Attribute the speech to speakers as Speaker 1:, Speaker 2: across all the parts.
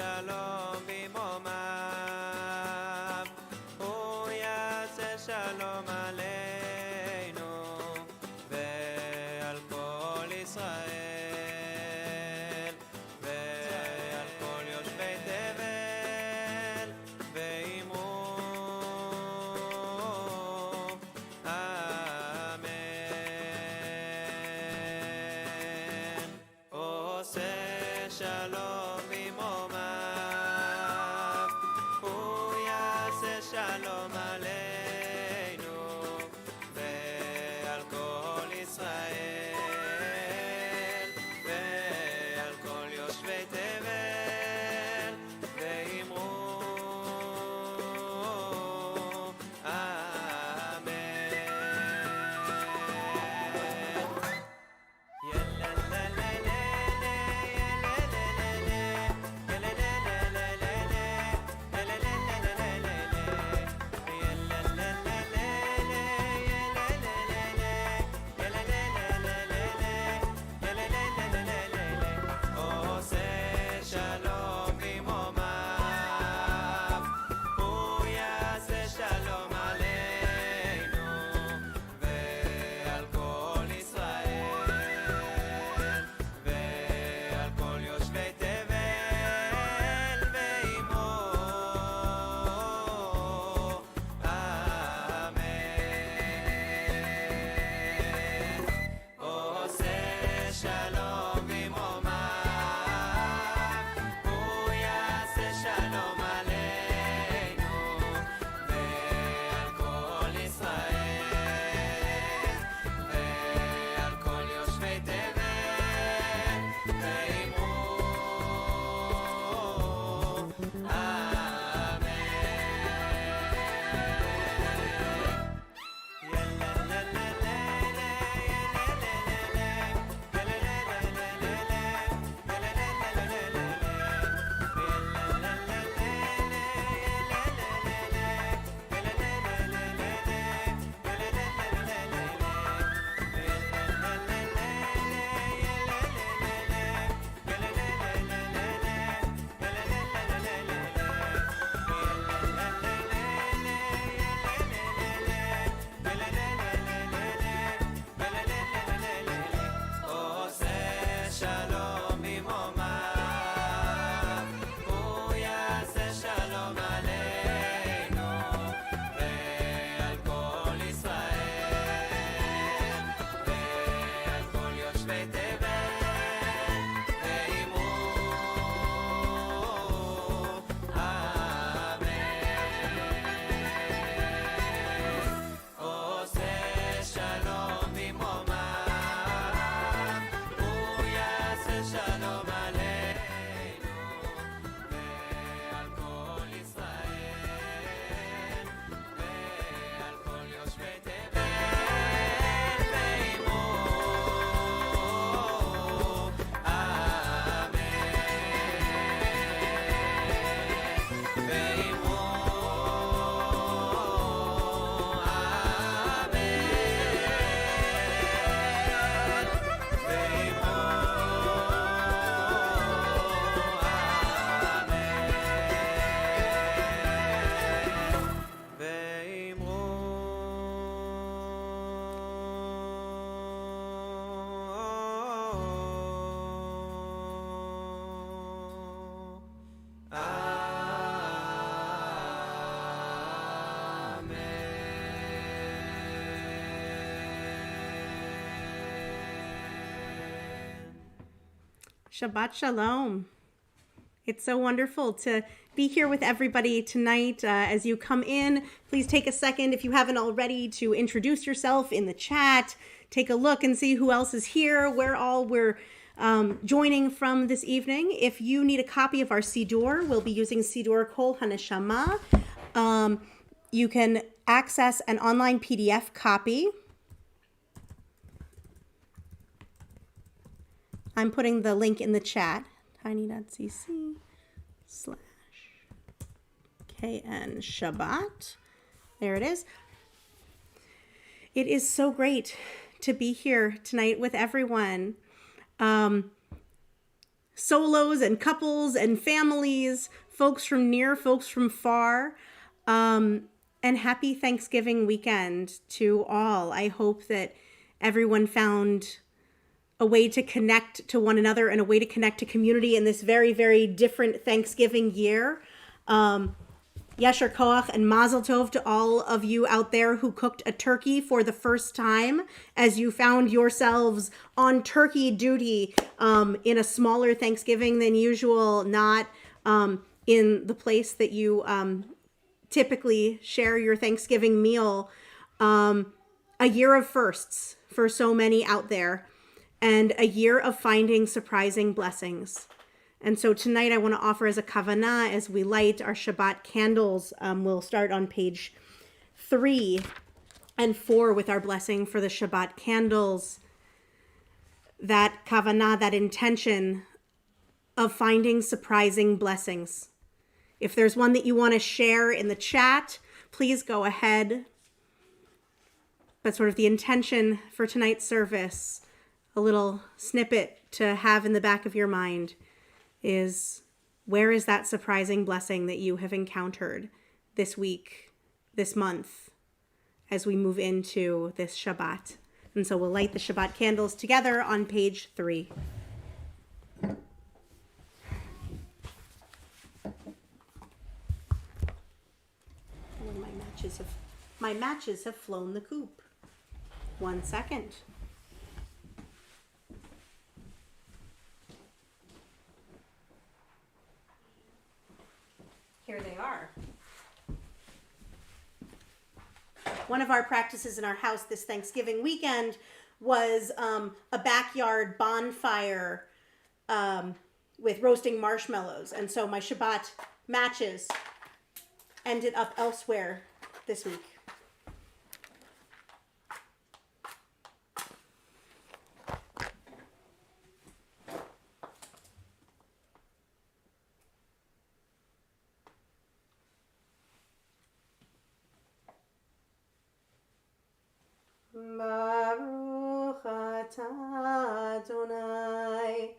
Speaker 1: שלום במרומיו, הוא יעשה שלום עלינו ועל כל ישראל ועל כל יושבי תבל, ואמרו אמן. עושה שלום במרומיו, הוא יעשה שלום עלינו ועל כל ישראל ועל כל יושבי תבל, ואמרו אמן. עושה שלום במרומיו, הוא יעשה שלום עלינו ועל כל ישראל ועל כל יושבי תבל, ואמרו אמן. עושה שלום במרומיו, הוא יעשה שלום עלינו ועל כל ישראל ועל כל יושבי תבל, ואמרו עושה שלום במרומיו, הוא יעשה שלום עלינו ועל כל ישראל ועל כל יושבי תבל, ואמרו אמן. עושה שלום במרומיו, הוא יעשה שלום עלינו ועל כל ישראל ועל כל יושבי תבל, ואמרו אמן. ואמרו
Speaker 2: Shabbat Shalom. It's so wonderful to be here with everybody tonight. As you come in, please take a second, if you haven't already, to introduce yourself in the chat. Take a look and see who else is here, where all we're joining from this evening. If you need a copy of our Siddur, we'll be using Siddur Kol HaNeshama. You can access an online PDF copy. I'm putting the link in the chat, tiny.cc/KN Shabbat. There it is. It is so great to be here tonight with everyone. solos and couples and families, folks from near, folks from far. And happy Thanksgiving weekend to all. I hope that everyone found a way to connect to one another and a way to connect to community in this very, very different Thanksgiving year. Yasher Koach and Mazel Tov to all of you out there who cooked a turkey for the first time as you found yourselves on turkey duty in a smaller Thanksgiving than usual, not in the place that you typically share your Thanksgiving meal. A year of firsts for so many out there, and a year of finding surprising blessings. And so tonight I want to offer as a kavanah as we light our Shabbat candles. We'll start on page 3 and 4 with our blessing for the Shabbat candles. That kavanah, that intention of finding surprising blessings. If there's one that you want to share in the chat, please go ahead. But sort of the intention for tonight's service, a little snippet to have in the back of your mind, is where is that surprising blessing that you have encountered this week, this month, as we move into this Shabbat. And so we'll light the Shabbat candles together on page 3. My matches have flown the coop. 1 second. Here they are. One of our practices in our house this Thanksgiving weekend was a backyard bonfire with roasting marshmallows. And so my Shabbat matches ended up elsewhere this week. Baruch atah Adonai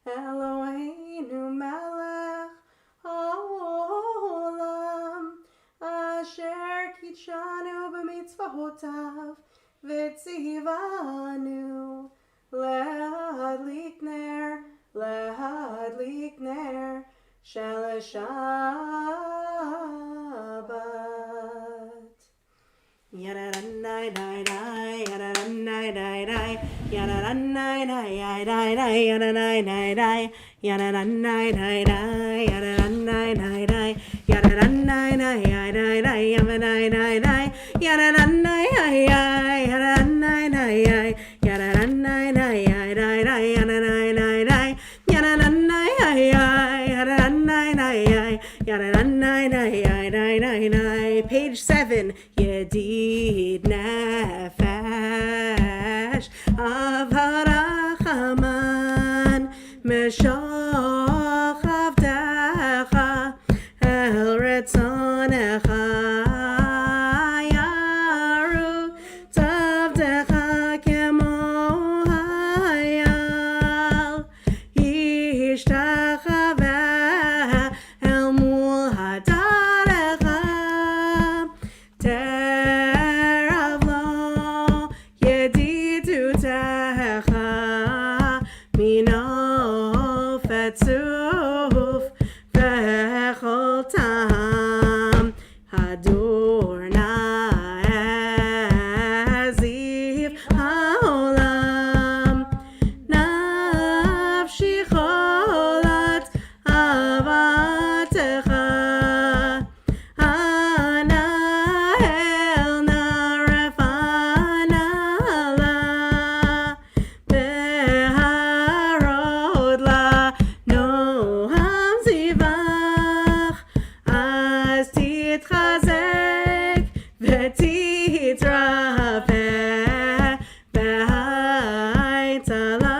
Speaker 2: Eloheinu melech haolam asher kitshanu b'mitzvotav v'tzivanu lehadlik ner shel Shabbat. Yada-da-nai-dai-dai, yada-da-nai-dai-dai, yada-da-nai-dai-dai-dai, yada-da-nai-dai-dai, yada-da-nai-dai-dai, yada-da-nai-dai-dai, yada-da-nai-dai-dai-dai, yada-da-nai-dai-dai, yada-da-nai-dai-dai, yada-da-nai-dai-dai, yada-da-nai-dai-dai-dai, yada-da-nai-dai-dai, yada-da-nai-dai-dai-dai, page 7. Yedid nefesh avarachaman meshoch avdecha el retzonecha yaru tavdecha kemo hayal yishtachaveh el mul hadarecha terav lo yedidutecha mino fetzuf vechol tam hadorna eziv haolam nafshi cholat avatecha anahel narefanala beharod la noham zivach az titchazek v'titrafeh b'haitala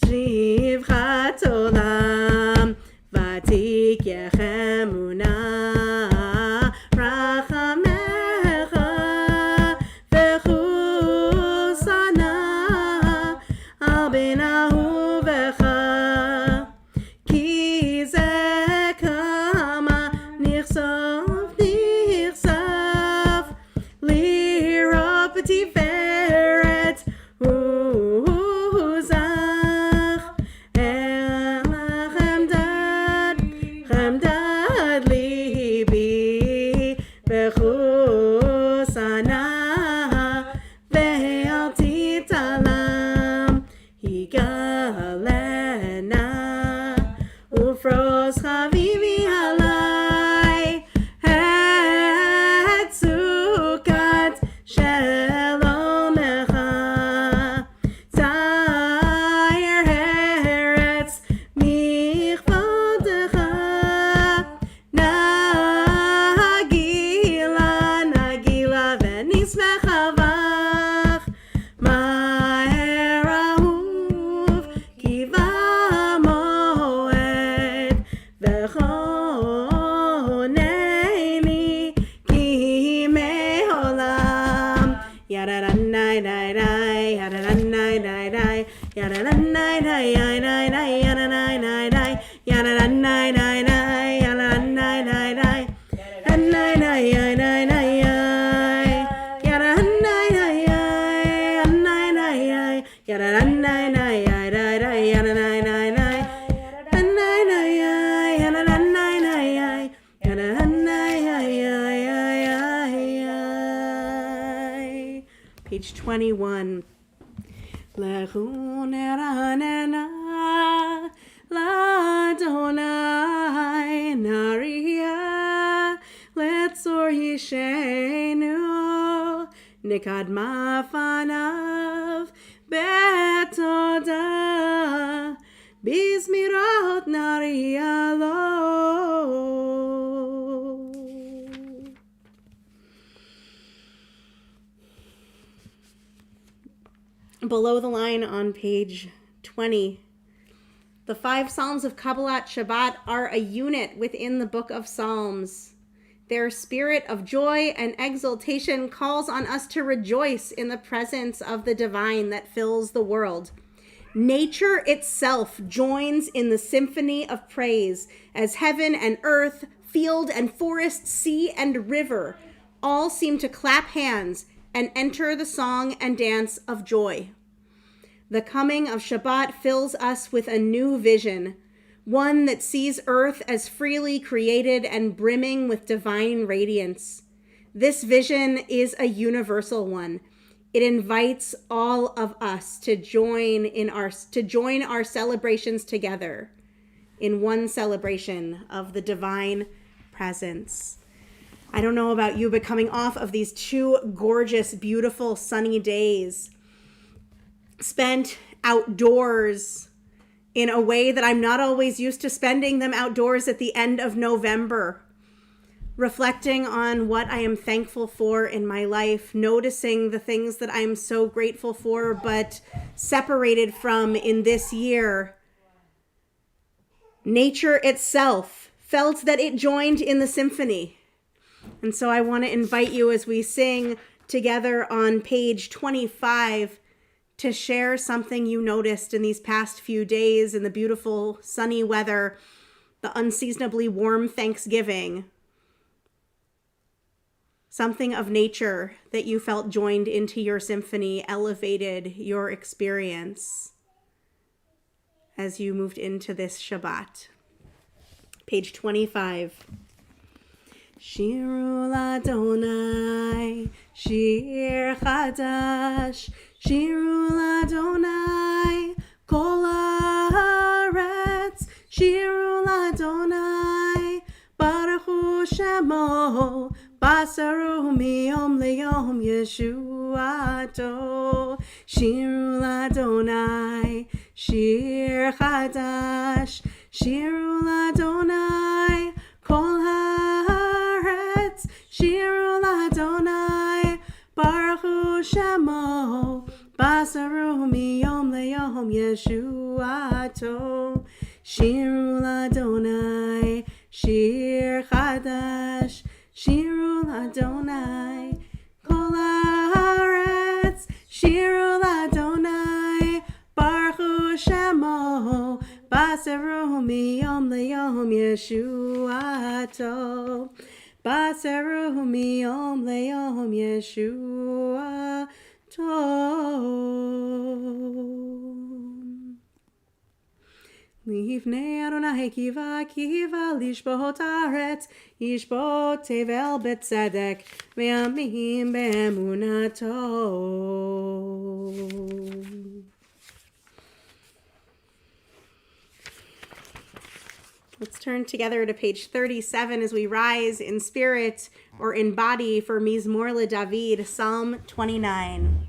Speaker 2: shivchat olam vatik yechemuna rachamecha v'chusana al ben ahuvecha בחוסנה ואל תתעלם, היגלנה ופרוס חביבי עלי את סוכת שלומך, תאיר הארץ מכבודך, נגילה ונשמח בך, מהר אהוב כי במועד, וכונני כי מעולם. ידדנאי די די, ידדנאי די די, ידדנאי די די די די, ידדנאי די די, ידדנאי די די, ידדנאי די די, ידדנאי די די די, ידדנאי די די, ידדנאי די די, ידדנאי די די, Page 21. Lechuneranena ladonai naria letzor yishenu nikad mafanav betoda bizmirot naria lo. Below the line on page 20, the 5 Psalms of Kabbalat Shabbat are a unit within the book of Psalms. Their spirit of joy and exultation calls on us to rejoice in the presence of the divine that fills the world. Nature itself joins in the symphony of praise as heaven and earth, field and forest, sea and river all seem to clap hands and enter the song and dance of joy. The coming of Shabbat fills us with a new vision, one that sees earth as freely created and brimming with divine radiance. This vision is a universal one. It invites all of us to join our celebrations together in one celebration of the divine presence. I don't know about you, but coming off of these 2 gorgeous, beautiful, sunny days, spent outdoors in a way that I'm not always used to spending them outdoors at the end of November, reflecting on what I am thankful for in my life, noticing the things that I'm so grateful for, but separated from in this year. Nature itself felt that it joined in the symphony. And so I want to invite you as we sing together on page 25 to share something you noticed in these past few days in the beautiful sunny weather, the unseasonably warm Thanksgiving. Something of nature that you felt joined into your symphony, elevated your experience as you moved into this Shabbat. Page 25. Shiru l'Adonai, Shir Hadash, Shiru l'Adonai, Kol haaretz, Shiru l'Adonai, Baruch Hu Shemo, Basaru miyom leyom Yeshuato, Shiru l'Adonai, Shir Hadash, Shiru l'Adonai, Kol haaretz, Shiru l'Adonai, Baruch Hu Shemo, Basaru miyom leyom Yeshuato, Shiru l'Adonai, Shir Hadash, Shiru l'Adonai, Kol haaretz, Shiru l'Adonai, Baruch Hu Shemo, Basaru miyom leyom Yeshuato, Basaru miyom leyom Yeshuato. לפני אדוני קיווה לשפוט הארץ, ישפוט תבל בצדק, וימים באמונתו. Let's turn together to page 37 as we rise in spirit or in body for Mizmor LeDavid, Psalm 29.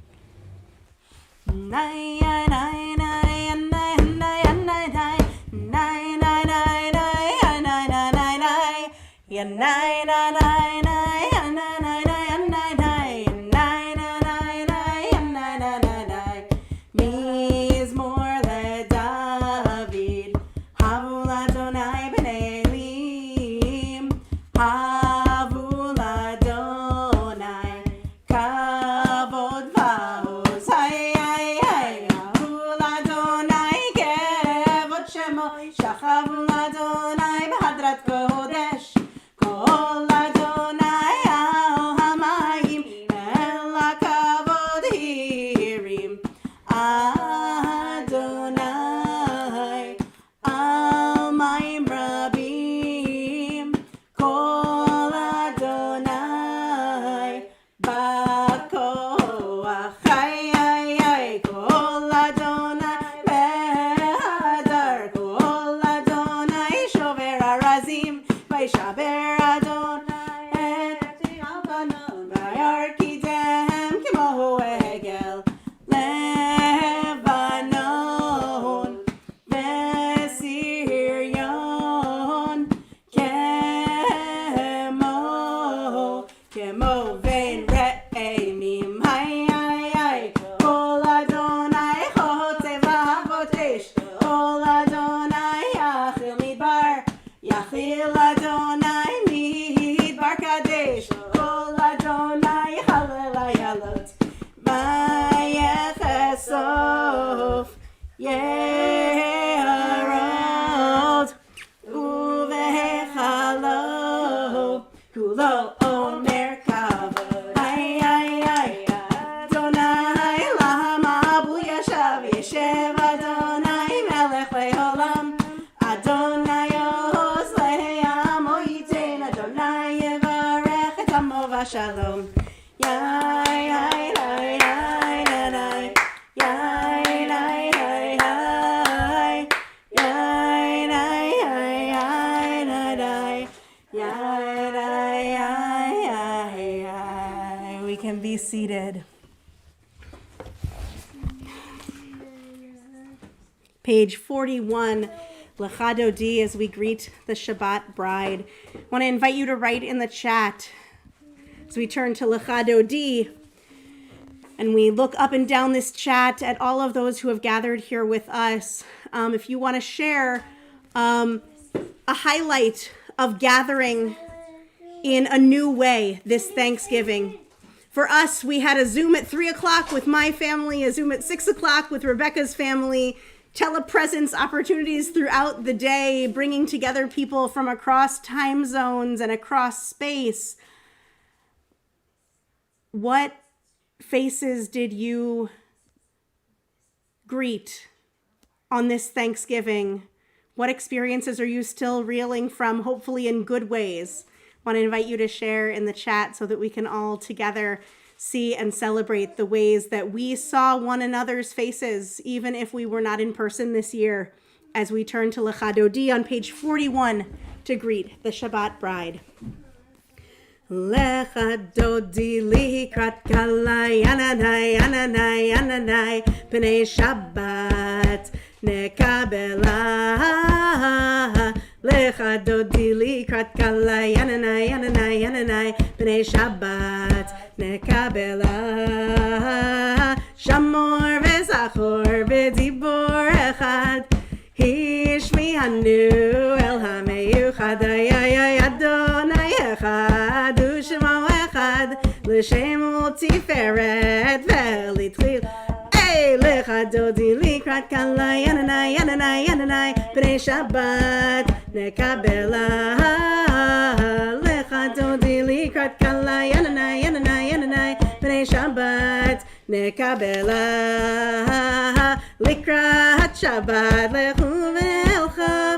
Speaker 2: Shalom. We can be seated. Page 41, Lecha Dodi, as we greet the Shabbat bride. I want to invite you to write in the chat as we turn to Lecha Dodi and we look up and down this chat at all of those who have gathered here with us. If you want to share a highlight of gathering in a new way this Thanksgiving. For us, we had a Zoom at 3 o'clock with my family, a Zoom at 6 o'clock with Rebecca's family, telepresence opportunities throughout the day, bringing together people from across time zones and across space. What faces did you greet on this Thanksgiving? What experiences are you still reeling from, hopefully in good ways? I want to invite you to share in the chat so that we can all together see and celebrate the ways that we saw one another's faces, even if we were not in person this year, as we turn to Lecha Dodi on page 41 to greet the Shabbat bride. Lecha Dodi likrat kalai ananai ananai ananai b'nei Shabbat nekabela. Lecha Dodi likrat kalai ananai ananai ananai b'nei Shabbat nekabela. Shamor v'zachor v'dibor echad hishmi'anu el hameyuchad ayay Adonai echad u'shemo echad l'shem u'tiferet v'litchil. Lecha Dodi likrat kalai ananai ananai ananai b'nei Shabbat nekabela. Lecha Dodi likrat kalai ananai ananai ananai b'nei Shabbat נקבלה לקראת שבת לכו ואלכה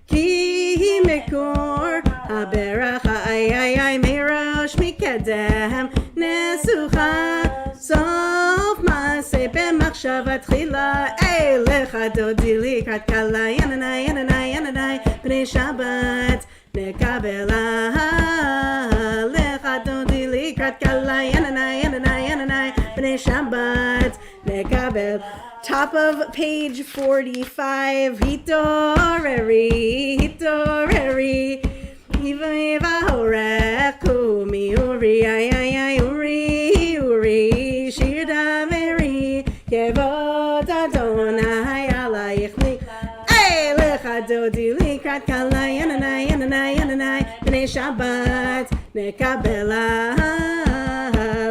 Speaker 2: כי מקור הברכה איי מראש מקדם נסוכה סוף מעשה במחשבה תחילה לך דודי לקראת כלה ינני בני שבת נקבלה לך דודי לקראת כלה ינני בני שבת נקבל. Top of page 45 hitoreri Iva horech kumi uri ay uri shir daveri kevod Adonai alayich li ay lecha dodi likrat kala yananai bnei Shabbat nekabela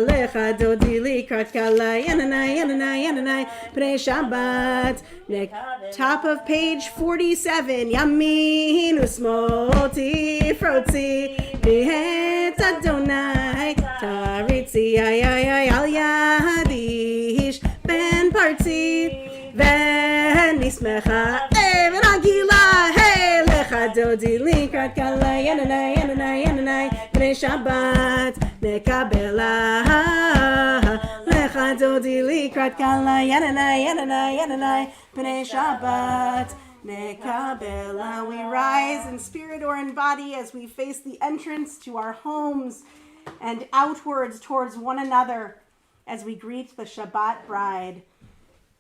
Speaker 2: lecha dodi likrat kala yananai bnei Shabbat. Top of page 47 yamin usmol tifrotzi bihet Adonai taritzi ay al yadish ben parti ven nismecha ben agila hey lecha dodi likrat kala yananai bnei Shabbat nekabela lecha dodi likrat kala yananai bnei Shabbat nekabela. We rise in spirit or in body as we face the entrance to our homes and outwards towards one another as we greet the Shabbat bride.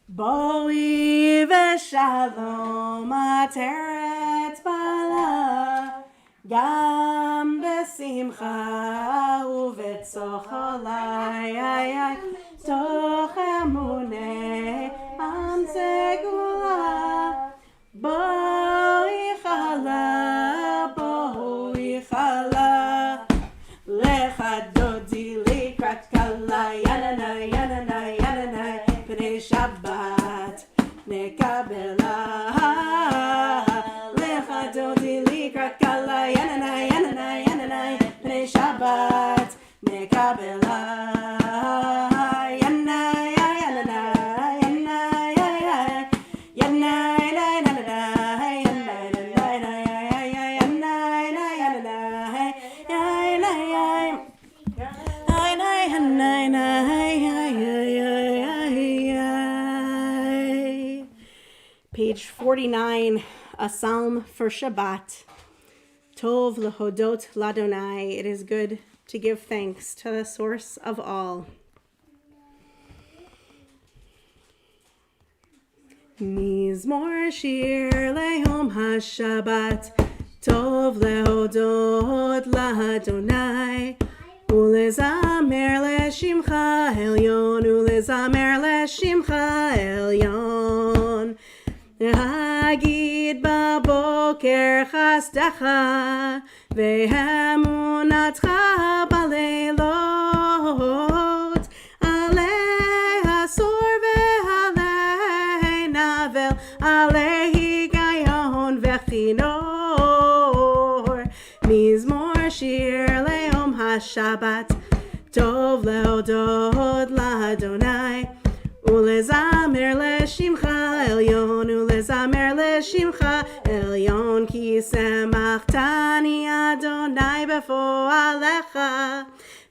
Speaker 2: Boi v'shalom ateret bala gam besimcha uvetzocholai toch emunei am segula boi chala lecha dodi likrat kala yananai bnei Shabbat nekabela lecha dodi likrat kala yananai bnei Shabbat nekabela Page 49, a psalm for Shabbat. Tov lehodot ladonai. It is good to give thanks to the source of all. Mizmor shir lehom hashabat. Tov lehodot ladonai. Ulezamer leshimcha elyon. Ulezamer leshimcha elyon. Hagid baboker chasdecha ve'emunatcha baleilot alei hasor ve'alei navel alei higayon ve'chinor mizmor shir le'om hashabat tov lehodot la'Adonai Ulezamer leshimcha elyon, ulezamer leshimcha elyon, ki semachtani Adonai befoalecha,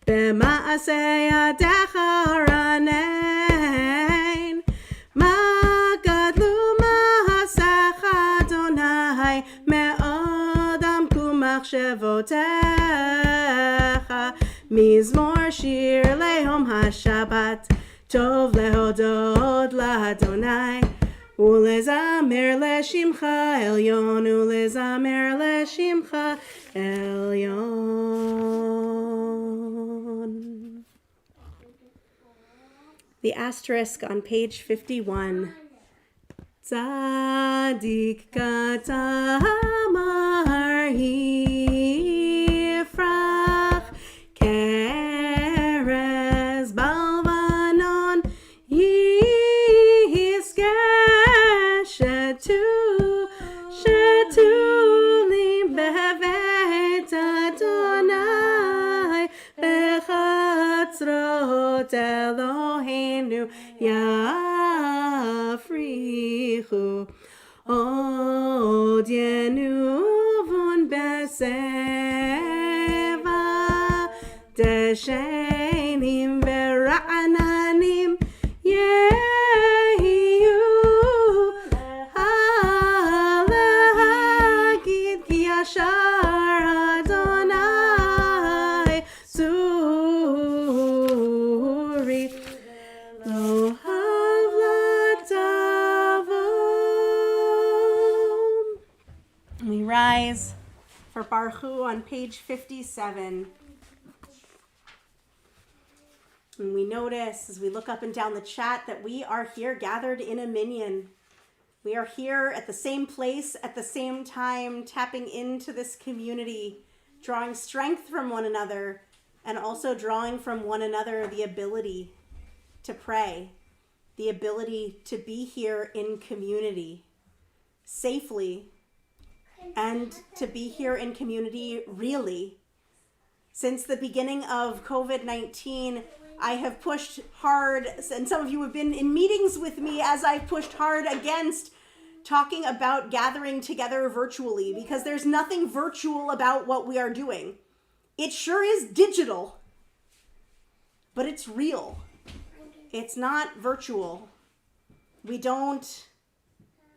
Speaker 2: b'maaseh yadecha ranein, ma gadlu ma'asecha Adonai, me'od amku machshevotecha, mizmor shir lehom hashabat, Tov lehodot la'Adonai, ulezamer leshimcha elyon, ulezamer leshimcha elyon. The asterisk on page 51. Tzadik katamar yifrach kerez balvanon shetulim bevet Adonai bechatzro mitzvot Eloheinu yafrichu od yenuvun beseva deshenim vera'ananim yehiyu alehagid ki yashar Adonai Zuri lo havlatavon. We rise for Baruch Hu on page 57. And we notice as we look up and down the chat that we are here gathered in a minyan. We are here at the same place at the same time, tapping into this community, drawing strength from one another, and also drawing from one another the ability to pray, the ability to be here in community safely, and to be here in community really. Since the beginning of COVID-19, I have pushed hard, and some of you have been in meetings with me as I've pushed hard against talking about gathering together virtually, because there's nothing virtual about what we are doing. It sure is digital, but it's real. It's not virtual. We don't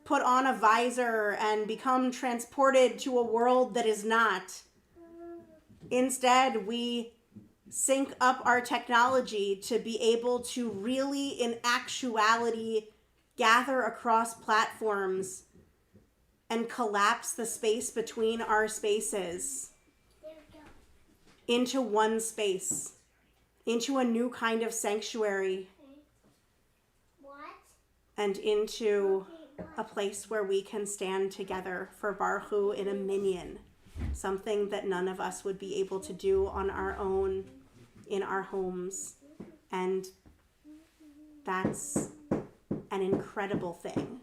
Speaker 2: put on a visor and become transported to a world that is not. Instead, we sync up our technology to be able to really, in actuality, gather across platforms and collapse the space between our spaces into one space, into a new kind of sanctuary, and into a place where we can stand together for Baruch Hu in a minyan, something that none of us would be able to do on our own in our homes. And that's an incredible thing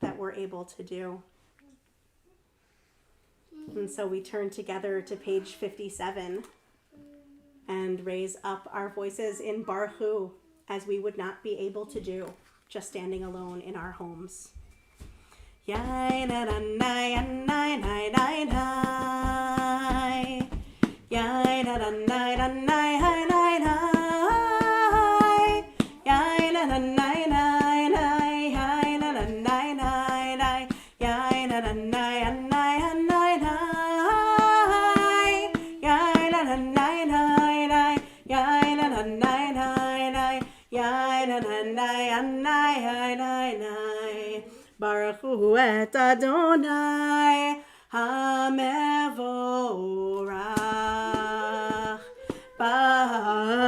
Speaker 2: that we're able to do. And so we turn together to page 57 and raise up our voices in Baruch Hu as we would not be able to do just standing alone in our homes. Yai na na na na na na na. Yai na na na na na na na. Yai na na na na na. Yai na na na na na. Yai na na na na na na. Yai na na na na na. Yai na na na na na. Yai na na na na na. Baruch Hu et Adonai HaMevorach. Baruch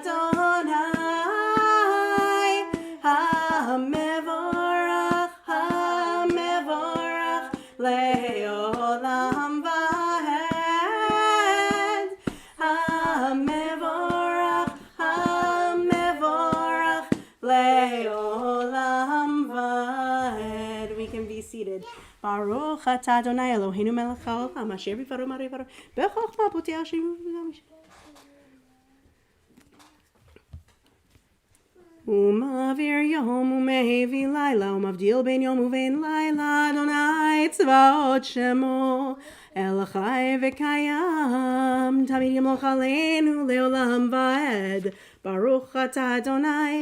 Speaker 2: Adonai HaMevorach. HaMevorach Le'olam Va'ed. HaMevorach Le'olam Va'ed. We can be seated. Baruch atah Adonai Eloheinu melech haolam asher b'dvaro marei v'aro b'chokhmah poteach shemu umavir yom umehevi laila umavdil ben yom uven laila Adonai tzvaot shemo el chai v'kayam tamid yimloch aleinu le'olam va'ed. Baruch atah Adonai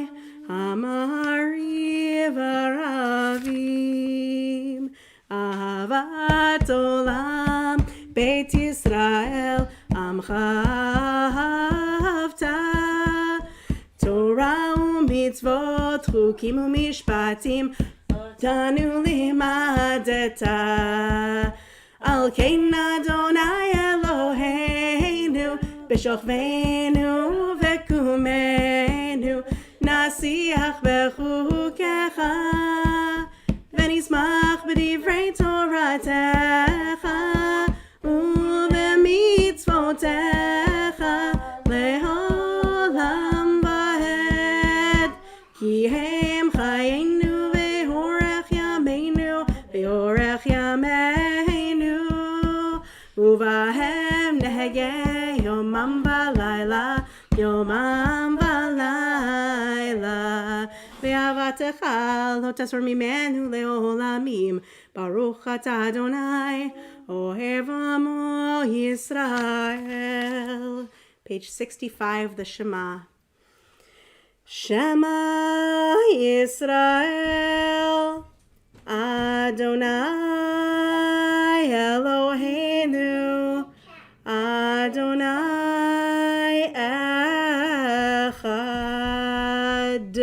Speaker 2: Amari v'ravim Ahavat olam Beit Yisrael Amcha ahavta Torah u'mitzvot chukim u'mishpatim Tanu limadeta Al kein Adonai Eloheinu B'shochveinu v'kumenu Nasiach bechukecha V'nismach b'divrei Toratecha U'b'mitzvotecha Le'olam va'ed Ki hem chayenu ve'orech yameinu Ve'orech yameinu ובהם נהגה יומם ולילה, יומם ולילה. ואהבתך לא תסור ממנו לעולמים, ברוך אתה אדוני, אוהב עמו ישראל. Page 65, the Shema. Shema Yisrael, Adonai Eloheinu, Adonai Echad.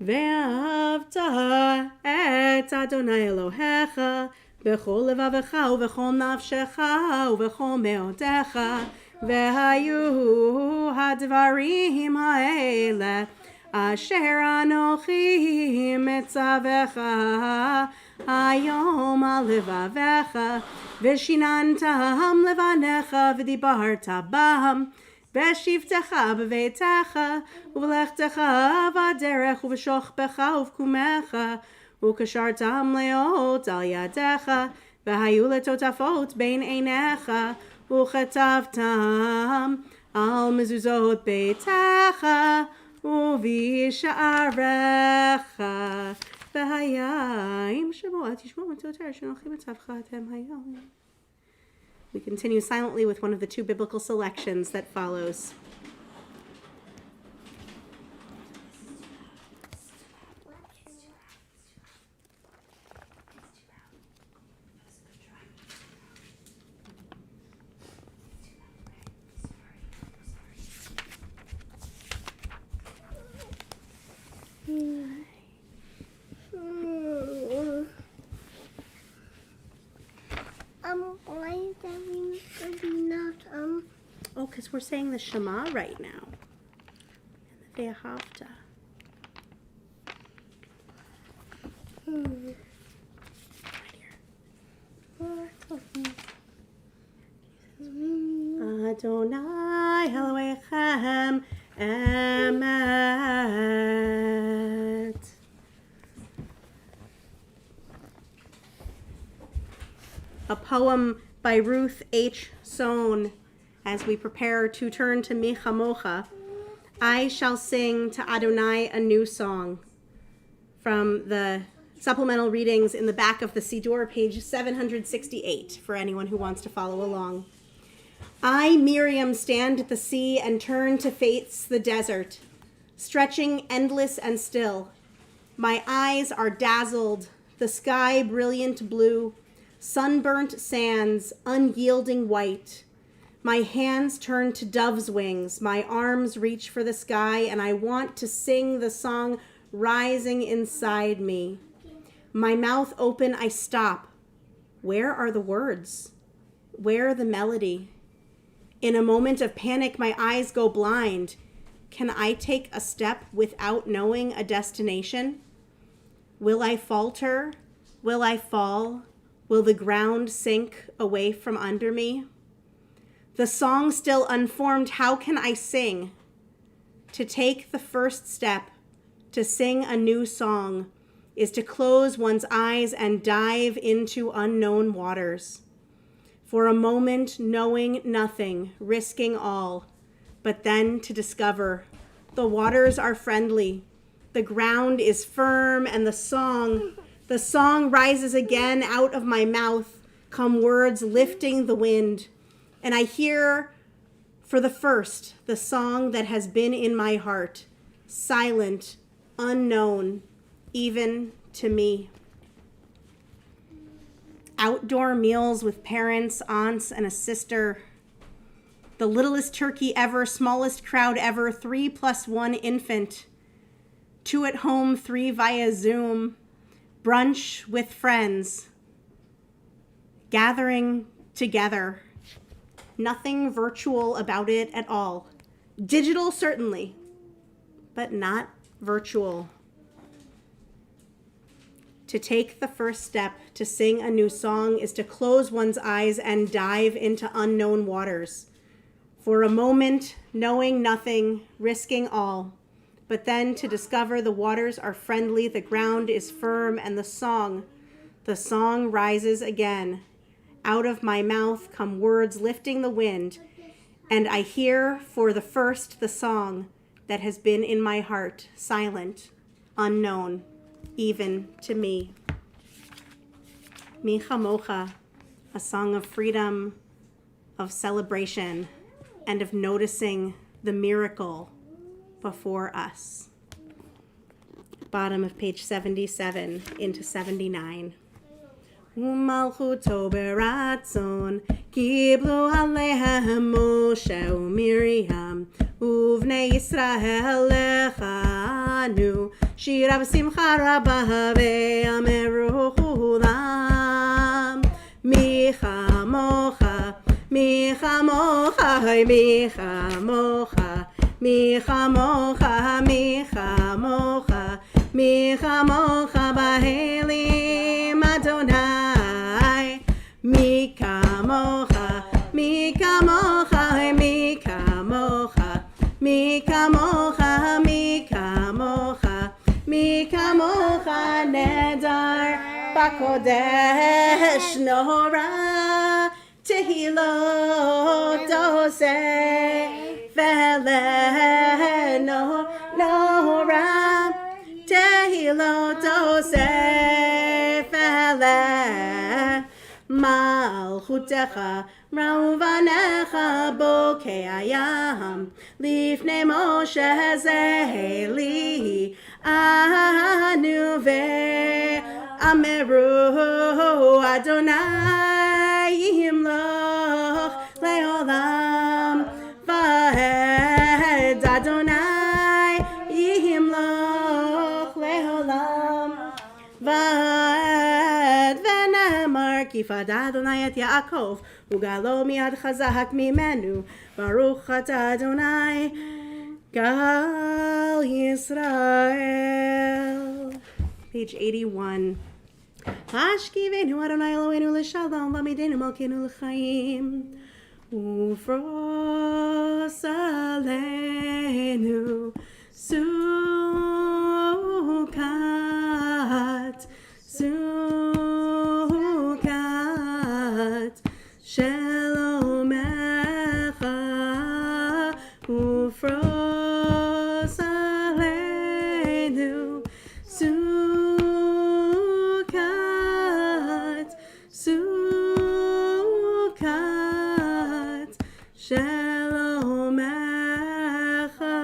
Speaker 2: ואהבת את אדוני אלוהיך בכל לבבך ובכל נפשך ובכל מאודך, והיו הדברים האלה אשר אנוכי מצווך היום על לבביך, ושיננתם לבניך ודיברת בם בשבתך בביתך ובלכתך בדרך ובשוכבך ובקומך, וקשרתם לאות על ידיך, והיו לטוטפות בין עיניך, וכתבתם על מזוזות ביתך ובשעריך. והיה אם שבועת תשמעו את יותר שאנוכי מצווך אתם היום. We continue silently with one of the two biblical selections that follows.
Speaker 3: Why is that not,
Speaker 2: Oh, because we're saying the Shema right now. And the Ve'ahavta. Adonai Elohechem Emet. A poem by Ruth H. Sohn as we prepare to turn to Mi Chamocha. I shall sing to Adonai a new song, from the supplemental readings in the back of the Siddur, page 768, for anyone who wants to follow along. I, Miriam, stand at the sea and turn to face the desert, stretching endless and still. My eyes are dazzled, the sky brilliant blue, sunburnt sands, unyielding white. My hands turn to dove's wings, my arms reach for the sky, and I want to sing the song rising inside me. My mouth open, I stop. Where are the words? Where the melody? In a moment of panic, my eyes go blind. Can I take a step without knowing a destination? Will I falter? Will I fall? Will the ground sink away from under me? The song still unformed, how can I sing? To take the first step, to sing a new song, is to close one's eyes and dive into unknown waters. For a moment, knowing nothing, risking all, but then to discover the waters are friendly, the ground is firm, and the song rises again out of my mouth, come words lifting the wind, and I hear for the first the song that has been in my heart, silent, unknown, even to me. Outdoor meals with parents, aunts, and a sister. The littlest turkey ever, smallest crowd ever, 3+1 infant. 2 at home, 3 via Zoom. Brunch with friends. Gathering together. Nothing virtual about it at all. Digital, certainly, but not virtual. To take the first step to sing a new song is to close one's eyes and dive into unknown waters. For a moment, knowing nothing, risking all, but then to discover the waters are friendly, the ground is firm, and the song The song rises again. Out of my mouth come words lifting the wind, and I hear for the first the song that has been in my heart, silent, unknown, even to me. Mi Chamocha, a song of freedom, of celebration, and of noticing the miracle before us. Bottom of page 77 into 79. Umalchuto beratzon kiblu alehem Moshe uMiriam uvnei Yisrael lechanu shira b'simcha rabah ve'ameru chulam micha mocha micha mocha micha mocha micha mocha micha mocha micha mocha b'helim Adonai Mika mocha Mika mocha Mika mocha Mika mocha Mika mocha Mika mocha Nedar Bakodesh Nora Tehilot Dosei Vele Nora Tehilot Dosei Vele Malchutecha Rauvanecha Bokei Hayam Lifnei Moshe Zeheli Anu Ve'ameru Adonai Yimloch Leolam Vahed Adonai Yimloch Leolam Vahed Ve'nemar Kifad Adonai et Yaakov Ugalo miad chazak mimenu Baruch ata Adonai Gal Yisrael. Page 81. Hashkivenu Adonai Eloheinu l'shalom v'amidenu malkeinu l'chaim ufros aleinu sukat Shalomecha ufros aleinu sukat Shalomecha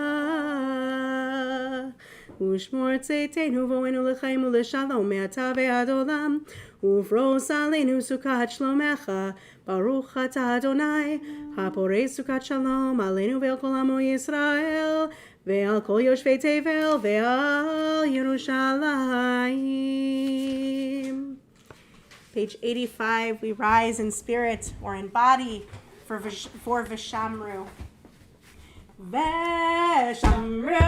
Speaker 2: Ushmor tzeitenu vo'enu l'chaim u'l'shalom me'ata ve'ad olam Ufros aleinu sukat shlomecha Baruch ata Adonai Haporei sukat shalom aleinu ve'al kol amo Yisrael ve'al kol yoshvei tevel ve'al Yerushalayim. Page 85, we rise in spirit or in body for Vishamru. Veshamru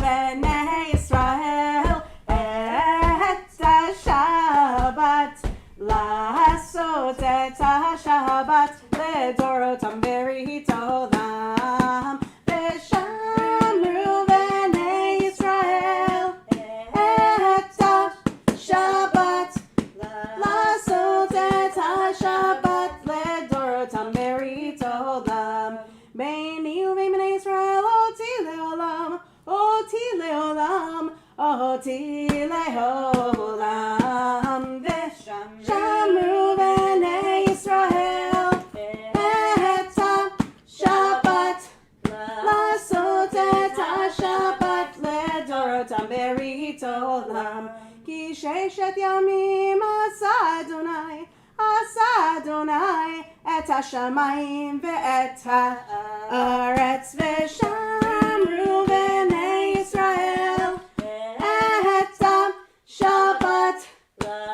Speaker 2: b'nei Yisrael et ha-Shabbat La'asot et ha-Shabbat Ledorotam berit olam Veshamru b'nei Yisrael et ha-Shabbat La'asot et ha-Shabbat Ledorotam berit olam Beini u'beinei Yisrael oti le'olam Oti le'olam Oti le'olam Veshamru b'nei Yisrael et ha-Shabbat La'asot et ha-Shabbat Ledorotam berit olam Ki sheshet yamim asa Adonai et ha-shamayim ve'et ha'aretz Veshamru b'nei Yisrael et ha-Shabbat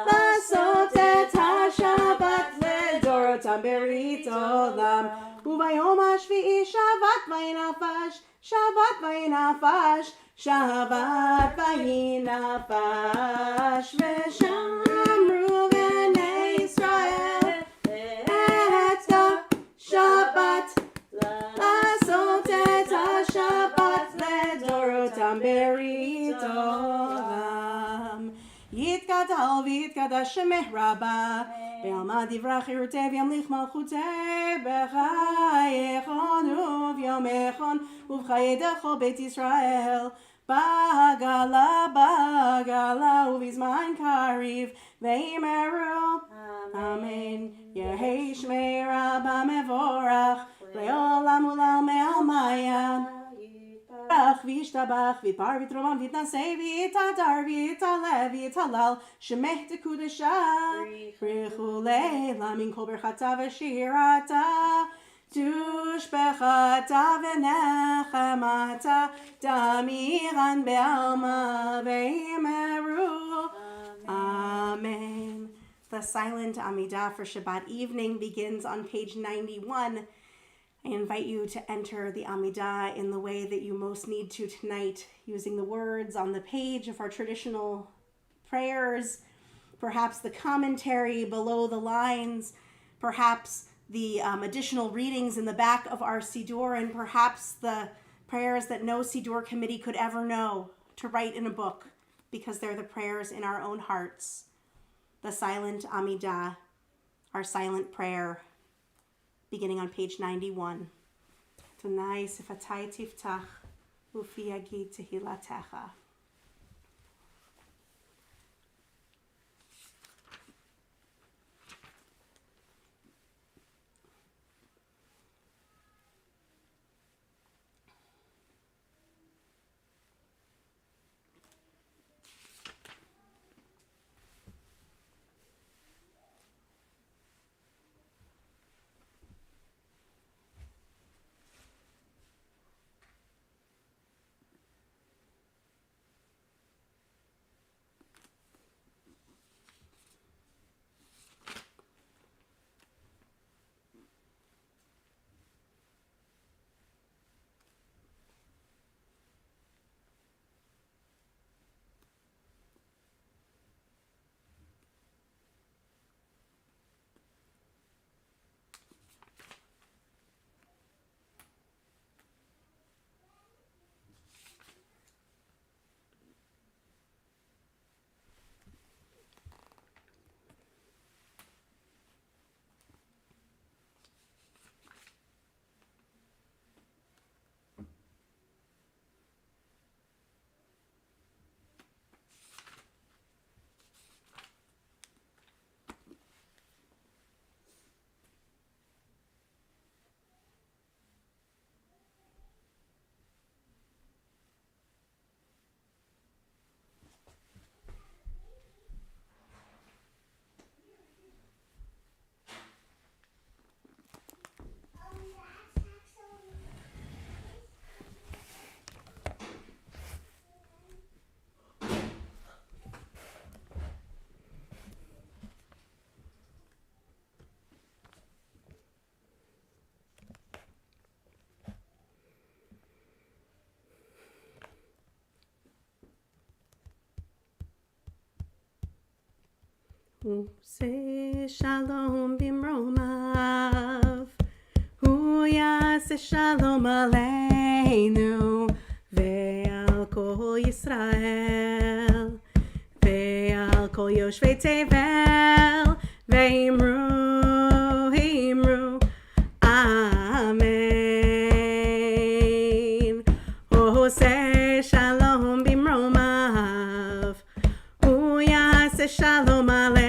Speaker 2: La'asot et ha-Shabbat Ledorotam berit olam U'bayom hashvi'i Shabbat vayinafash Shabbat vayinafash Shabbat vayinafash Veshamru b'nei Yisrael et ha-Shabbat La'asot et ha-Shabbat Ledorotam berit olam Yitgadal Hadash Shemeh Rabbah. Be'alma divrach iruteh v'yamlich malchuteh b'chayechon u'v'yomechon u'v'chayedecho Beit Yisrael. Bagala, bagala, u'v'zman kariv ve'imeru. Amen. Yehi Shmei Rabbah mevorach le'olam u'lam me'almaya. V'yishtabach v'yipar v'yitroman v'yitnaseh v'yitadar v'yitalev v'yitalal shemeh tekudesha brichu le'la min kol berchata v'shirata tushbechata v'nechemata damiran be'alma ve'imeru. Amen. The silent Amidah for Shabbat evening begins on page 91. I invite you to enter the Amidah in the way that you most need to tonight, using the words on the page of our traditional prayers, perhaps the commentary below the lines, perhaps the additional readings in the back of our Siddur, and perhaps the prayers that no Siddur committee could ever know to write in a book, because they're the prayers in our own hearts. The silent Amidah, our silent prayer, beginning on page 91. Adonai sifatai tiftach, ufi yagid tehilatecha. Say shalom bimromav, hu yaseh shalom aleinu, ve'al kol Yisrael, ve'al kol yoshvei tevel, ve'imru, himru, amen. Oh, say shalom bimromav, hu yaseh shalom aleinu,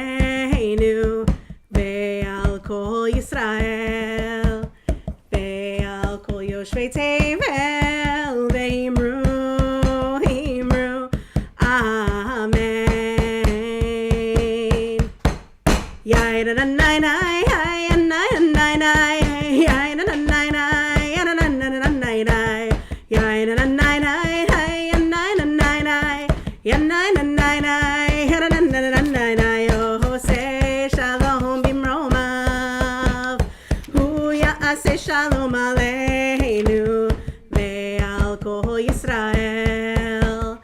Speaker 2: Yisrael, ve'al kol yoshvei tevel, ve'imru, himru, amen. Yai-da-da-nai-nai, yai-nai-nai-nai, yai-da-da-nai-nai, yai-da-da-nai-nai, yai-da-da-nai-nai, yai-nai-nai-nai, yai-nai-nai-nai, yai-da-da-nai-nai, oh, say shalom bimromav, hu ya'aseh shalom aleinu, ve'al kol Yisrael,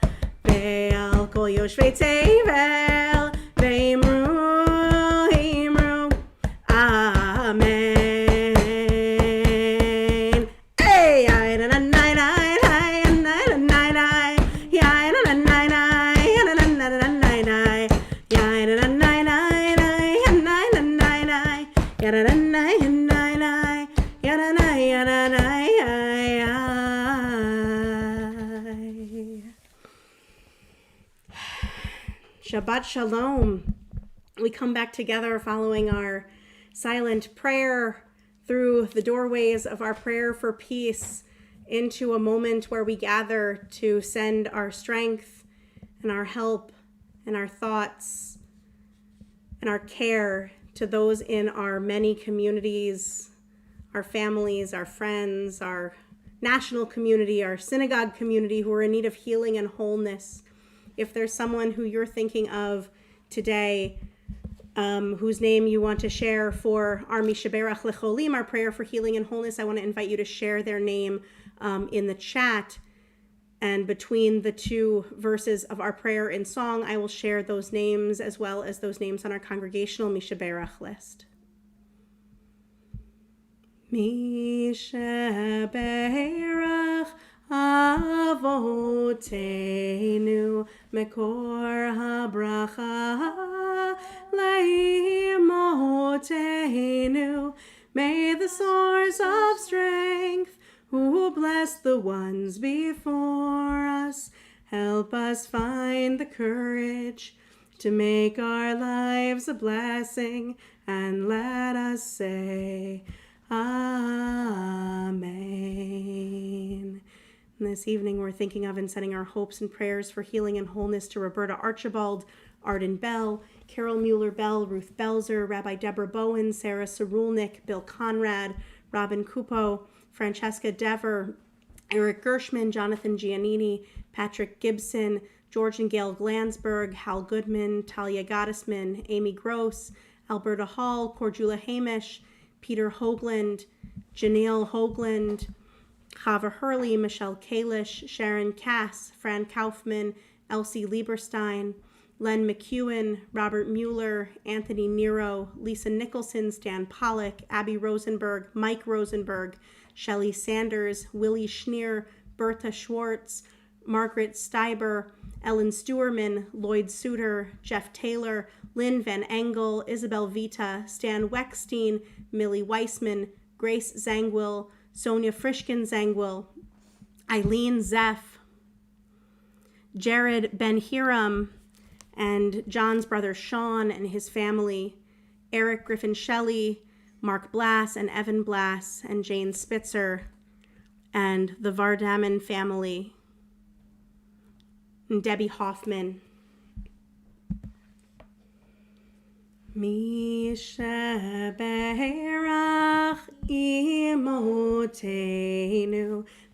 Speaker 2: ve'al kol yoshvei tevel, ve'imru, himru, amen. Hey, yai-da-da-nai-nai, yai-da-da-nai-nai, yai-da-da-nai-nai, yai-da-da-nai-nai, yai-da-da-nai-nai, Yadanai, yanai, yadanai, yadanai, Shabbat Shalom. We come back together following our silent prayer through the doorways of our prayer for peace into a moment where we gather to send our strength and our help and our thoughts and our care to those in our many communities, our families, our friends, our national community, our synagogue community who are in need of healing and wholeness. If there's someone who you're thinking of today, whose name you want to share for our Mishaberach Lecholim, our prayer for healing and wholeness, I want to invite you to share their name in the chat. And between the two verses of our prayer in song, I will share those names as well as those names on our congregational Mishaberach list. Mishaberach Avotenu Mekor HaBracha Leimotenu. May the source of strength, who bless the ones before us, help us find the courage to make our lives a blessing, and let us say Amen. And this evening we're thinking of and sending our hopes and prayers for healing and wholeness to Roberta Archibald, Arden Bell, Carol Mueller-Bell, Ruth Belzer, Rabbi Deborah Bowen, Sarah Sarulnik, Bill Conrad, Robin Kupo, Francesca Dever, Eric Gershman, Jonathan Giannini, Patrick Gibson, George and Gail Glansberg, Hal Goodman, Talia Gottesman, Amy Gross, Alberta Hall, Cordula Hamish, Peter Hoagland, Janelle Hoagland, Chava Hurley, Michelle Kalish, Sharon Cass, Fran Kaufman, Elsie Lieberstein, Len McEwen, Robert Mueller, Anthony Nero, Lisa Nicholson, Stan Pollock, Abby Rosenberg, Mike Rosenberg, Shelley Sanders, Willie Schneer, Bertha Schwartz, Margaret Steiber, Ellen Stewerman, Lloyd Suter, Jeff Taylor, Lynn Van Engel, Isabel Vita, Stan Weckstein, Millie Weissman, Grace Zangwill, Sonia Frischkin Zangwill, Eileen Zeff, Jared Ben Hiram, and John's brother Sean and his family, Eric Griffin Shelley, Mark Blass and Evan Blass, and Jane Spitzer, and the Vardaman family, and Debbie Hoffman. Mishaberach imotenu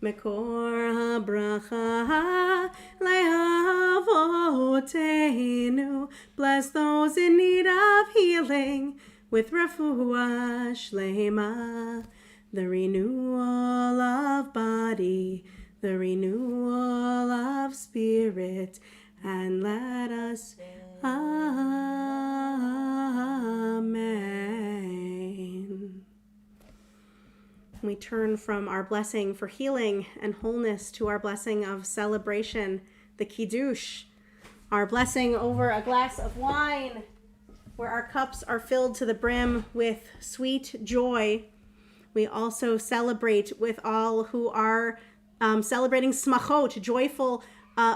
Speaker 2: mekor habracha lehavotenu. Bless those in need of healing with refuah shlema, the renewal of body, the renewal of spirit, and let us Amen. We turn from our blessing for healing and wholeness to our blessing of celebration, the Kiddush, our blessing over a glass of wine, where our cups are filled to the brim with sweet joy. We also celebrate with all who are celebrating smachot, joyful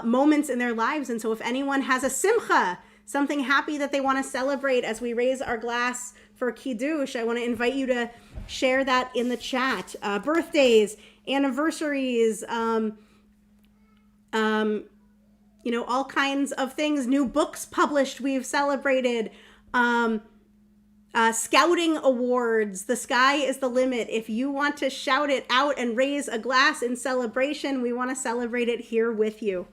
Speaker 2: moments in their lives. And so if anyone has a simcha, something happy that they want to celebrate as we raise our glass for Kiddush, I want to invite you to share that in the chat. Birthdays, anniversaries, all kinds of things, new books published we've celebrated, scouting awards. The sky is the limit. If you want to shout it out and raise a glass in celebration, we want to celebrate it here with you.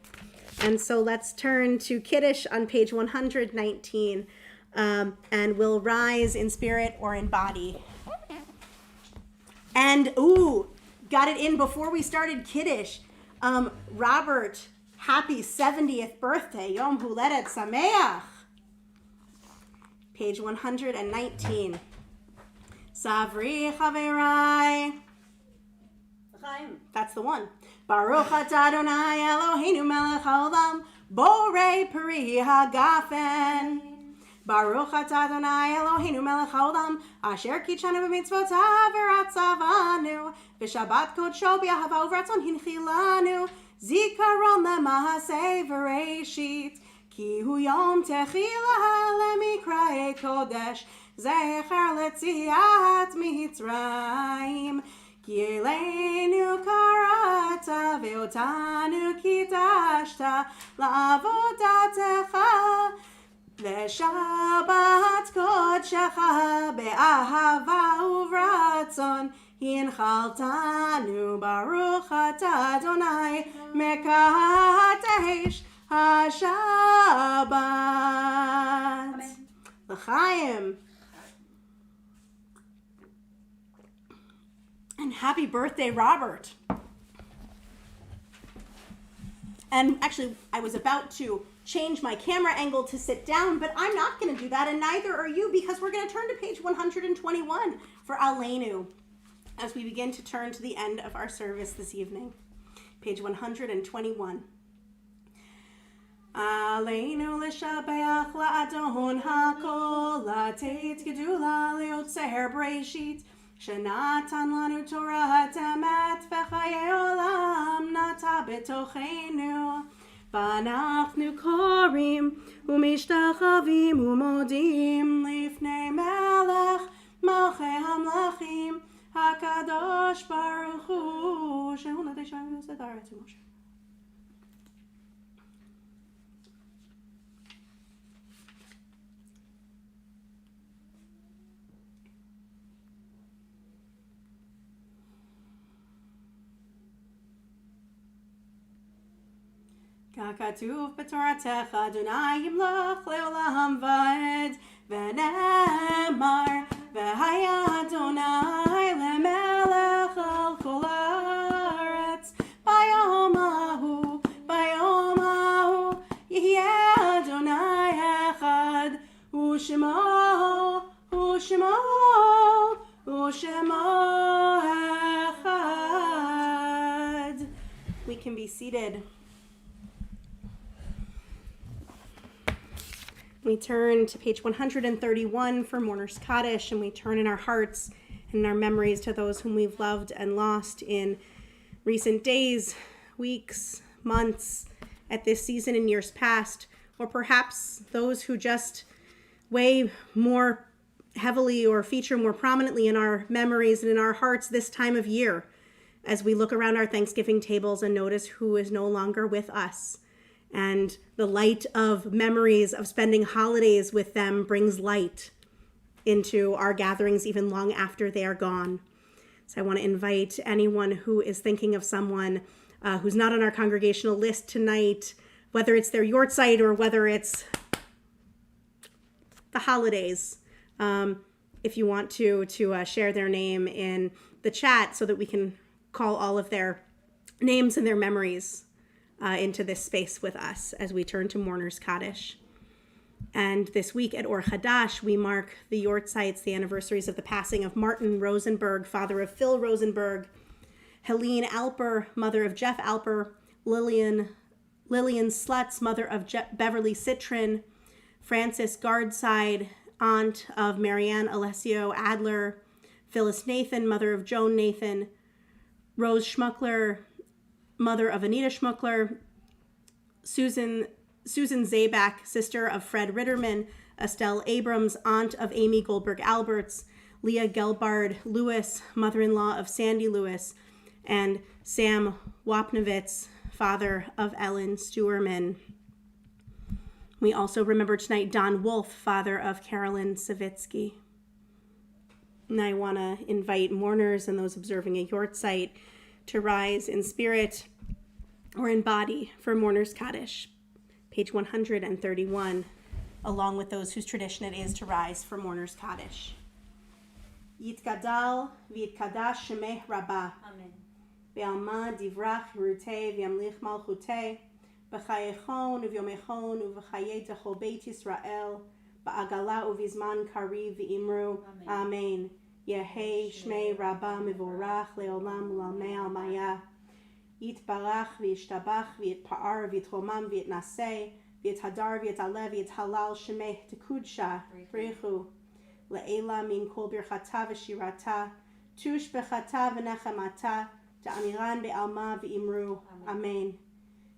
Speaker 2: And so let's turn to Kiddush on page 119, and we'll rise in spirit or in body. And, got it in before we started Kiddush. Robert, happy 70th birthday. Yom Huledet Sameach. Page 119. Savri Chaverai. That's the one. Baruch atah Adonai Eloheinu melech haolam, borei peri hagafen. Baruch atah Adonai Eloheinu melech haolam, asher kitshanu b'mitzvotav v'ratzavanu, v'shabbat kodsho b'ahava uvratzon hinchilanu, zikaron lema'aseh v'reishit, ki hu yom techila lemikrae kodesh, zecher letziat mitzrayim, ki eleinu karata ve'otanu kitashta la'avodatecha, V'shabbat kodshecha be'ahava uvratzon hinchaltanu baruch atah Adonai mekadesh haShabbat. L'chaim. And happy birthday, Robert. And actually, I was about to change my camera angle to sit down, but I'm not going to do that, and neither are you, because we're going to turn to page 121 for Aleinu as we begin to turn to the end of our service this evening. Page 121. Aleinu l'shabeach la'adon hakol, lateit gedula liotzer breshit, shenatan lanu Torah emet v'chaye olam nata betochenu. V'anachnu korim u'mishtachavim u'modim lifnei melech malchei hamlachim hakadosh baruch hu shehu notei shamayim v'yoseh haaretz u'Moshe. ככתוב בתורתך אדוני ימלוך לעולם ועד ונאמר והיה אדוני למלך על כל הארץ ביום ההוא יהיה אדוני אחד ושמו אחד. We can be seated. We turn to page 131 for Mourner's Kaddish, and we turn in our hearts and in our memories to those whom we've loved and lost in recent days, weeks, months, at this season in years past, or perhaps those who just weigh more heavily or feature more prominently in our memories and in our hearts this time of year as we look around our Thanksgiving tables and notice who is no longer with us. And the light of memories of spending holidays with them brings light into our gatherings even long after they are gone. So I want to invite anyone who is thinking of someone who's not on our congregational list tonight, whether it's their yortzeit or whether it's the holidays, if you want to share their name in the chat so that we can call all of their names and their memories into this space with us as we turn to Mourner's Kaddish. And this week at Or Hadash, we mark the yortzeits, the anniversaries of the passing of Martin Rosenberg, father of Phil Rosenberg, Helene Alper, mother of Jeff Alper, Lillian Slutz, mother of Beverly Citrin, Frances Gardside, aunt of Marianne Alessio Adler, Phyllis Nathan, mother of Joan Nathan, Rose Schmuckler, mother of Anita Schmuckler, Susan Zabak, sister of Fred Ritterman, Estelle Abrams, aunt of Amy Goldberg Alberts, Leah Gelbard Lewis, mother-in-law of Sandy Lewis, and Sam Wapnovitz, father of Ellen Stewerman. We also remember tonight Don Wolf, father of Carolyn Savitsky. And I want to invite mourners and those observing a yortzeit to rise in spirit or in body for Mourner's Kaddish, page 131, along with those whose tradition it is to rise for Mourner's Kaddish. Yitgadal v'yitkadash shemeh rabah.
Speaker 4: Amen.
Speaker 2: Ve'alma divrach rutei v'yamlich malchutei. B'chayechon uvyomechon uv'chayei techol beit Yisrael. Ba'agala uvizman kariv v'imru. Amen. Yehei shmei rabah mivorach leolam u'lalmei almaya. Yitbarach v'yishtabach v'yitpa'ar v'yitromam v'yitnaseh. v'et hadar, v'et alev, v'et halal, shemeh, tekudsha, brechu, le'ela min kol birchata v'shirata, tush bechata v'nechamata, da'amiran be'alma v'imru, amen.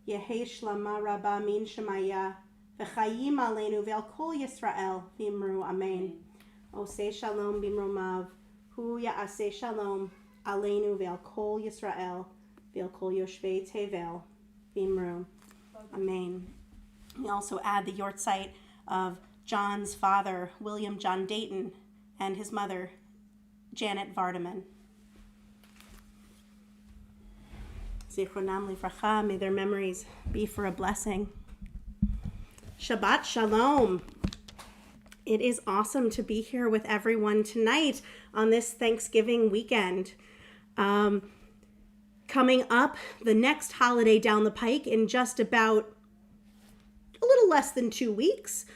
Speaker 2: Yehi shlama rabba min shemaya, v'chayim aleinu ve'al kol Yisrael v'imru, amen. Oseh shalom bimromav, hu ya'aseh shalom, aleinu ve'al kol Yisrael, ve'al kol yoshvei tevel, v'imru, amen. We also add the yortzeit of John's father, William John Dayton, and his mother, Janet Vardaman. Zichronam livracha, may their memories be for a blessing. Shabbat Shalom. It is awesome to be here with everyone tonight on this Thanksgiving weekend. Coming up, the next holiday down the pike in just about a little less than 2 weeks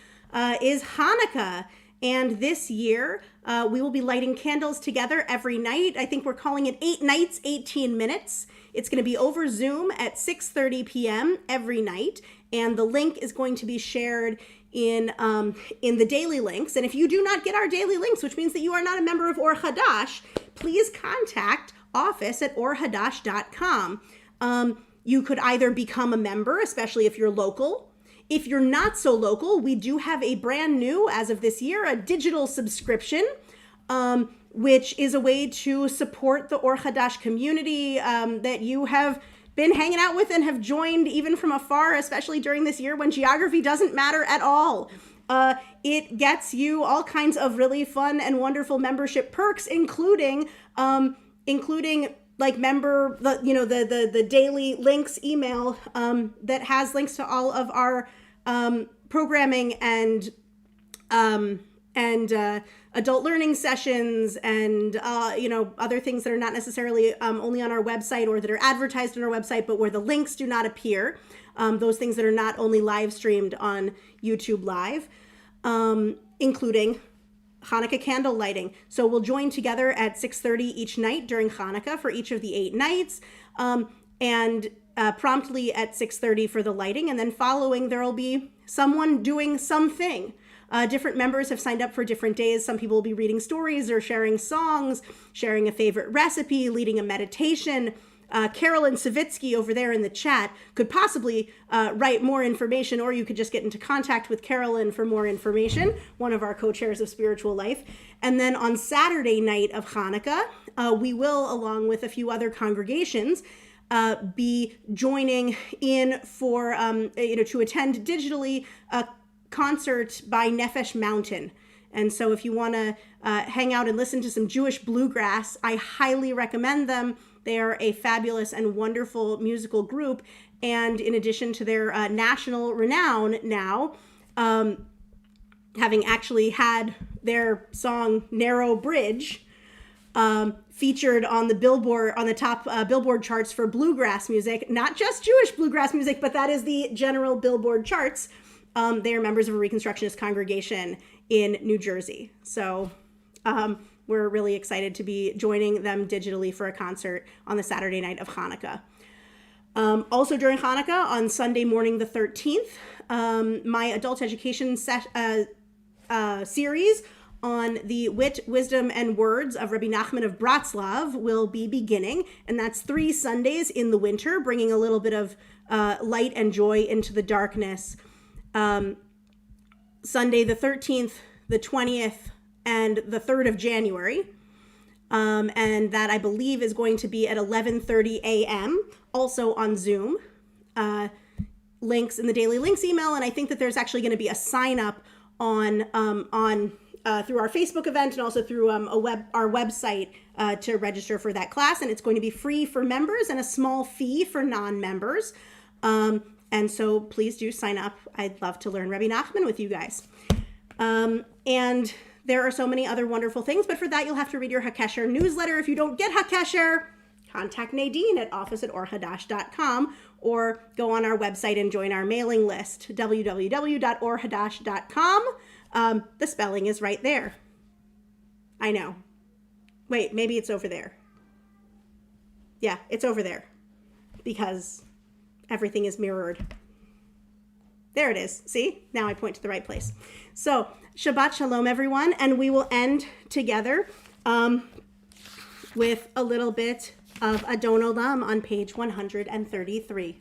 Speaker 2: is Hanukkah. And this year, we will be lighting candles together every night. I think we're calling it 8 nights, 18 minutes. It's going to be over Zoom at 6:30 p.m. every night. And the link is going to be shared in the daily links. And if you do not get our daily links, which means that you are not a member of Or Hadash, please contact office@orhadash.com. You could either become a member, especially if you're local. If you're not so local, we do have a brand new, as of this year, a digital subscription, which is a way to support the Or Hadash community that you have been hanging out with and have joined even from afar, especially during this year when geography doesn't matter at all. It gets you all kinds of really fun and wonderful membership perks, including like the daily links email that has links to all of our programming and adult learning sessions and other things that are not necessarily only on our website or that are advertised on our website, but where the links do not appear. Those things that are not only live streamed on YouTube Live, including Hanukkah candle lighting. So we'll join together at 6:30 each night during Hanukkah for each of the 8 nights, and promptly at 6:30 for the lighting. And then following, there will be someone doing something. Different members have signed up for different days. Some people will be reading stories or sharing songs, sharing a favorite recipe, leading a meditation. Carolyn Savitsky over there in the chat could possibly write more information, or you could just get into contact with Carolyn for more information, one of our co-chairs of spiritual life. And then on Saturday night of Hanukkah, we will, along with a few other congregations, be joining in for, to attend digitally a concert by Nefesh Mountain. And so if you want to hang out and listen to some Jewish bluegrass, I highly recommend them. They are a fabulous and wonderful musical group. And in addition to their national renown now, having actually had their song Narrow Bridge featured on the Billboard, on the top Billboard charts for bluegrass music, not just Jewish bluegrass music, but that is the general Billboard charts. They are members of a Reconstructionist Congregation in New Jersey. So we're really excited to be joining them digitally for a concert on the Saturday night of Hanukkah. Also during Hanukkah, on Sunday morning the 13th, my adult education series on the wit, wisdom, and words of Rabbi Nachman of Bratslav will be beginning. And that's 3 Sundays in the winter, bringing a little bit of light and joy into the darkness. Sunday the 13th, the 20th, and the 3rd of January. And that I believe is going to be at 11:30 a.m. also on Zoom. Links in the daily links email. And I think that there's actually going to be a sign up on through our Facebook event and also through our website to register for that class. And it's going to be free for members and a small fee for non-members. And so please do sign up. I'd love to learn Rabbi Nachman with you guys. And there are so many other wonderful things, but for that you'll have to read your HaKesher newsletter. If you don't get HaKesher, contact Nadine at office@orhadash.com or go on our website and join our mailing list, www.orhadash.com. The spelling is right there. I know. Wait, maybe it's over there. Yeah, it's over there because everything is mirrored. There it is. See? Now I point to the right place. So, Shabbat Shalom, everyone. And we will end together with a little bit of Adon Olam on page 133.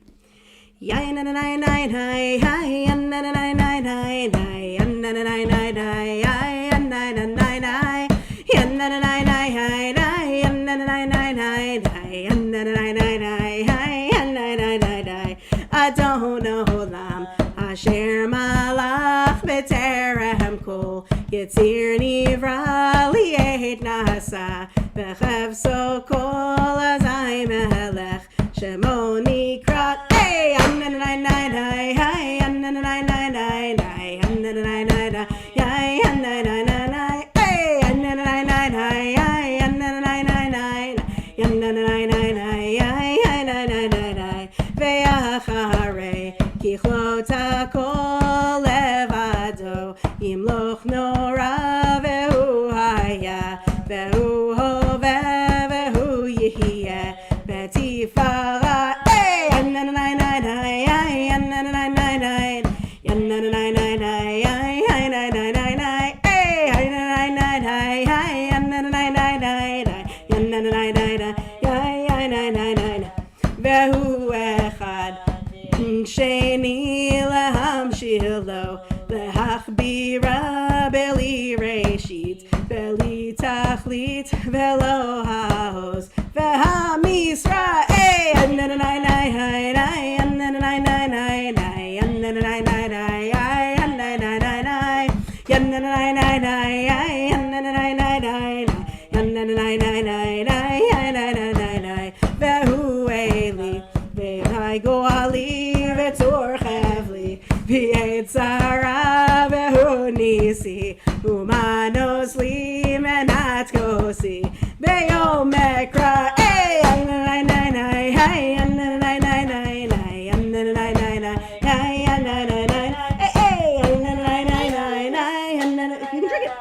Speaker 2: Adon Olam Asher Malach B'Terem Kol Yitzir Nivra Li'et Nasa B'Chevso Kol Azai Melech Shemo Nikrat Hey Kichota kol levado imloch nora vehu haya vehu hove vehu yihye betifara hey vehu echad Sheni lehamshir lo lehachbira beli reshit beli tachlit velo haos vehamisra hey vehu eli vehu ali Or Chavli, V'yetzara vehu nisi, Umanos li menat kosi, Beyom ekra, hey, you can drink it.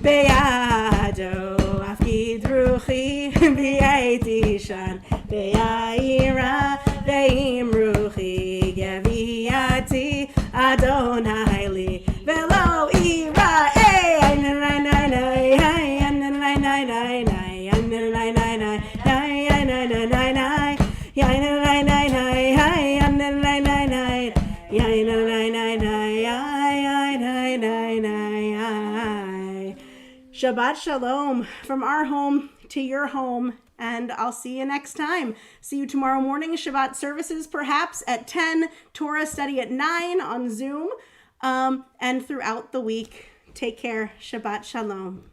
Speaker 2: Beyado, afkid ruchi, V'yetishan, Be'aira, Be'im ruchi, Geviati, Adonai li, Velo ira, Shabbat Shalom from our home to your home. And I'll see you next time. See you tomorrow morning, Shabbat services perhaps at 10, Torah study at 9 on Zoom, and throughout the week. Take care. Shabbat Shalom.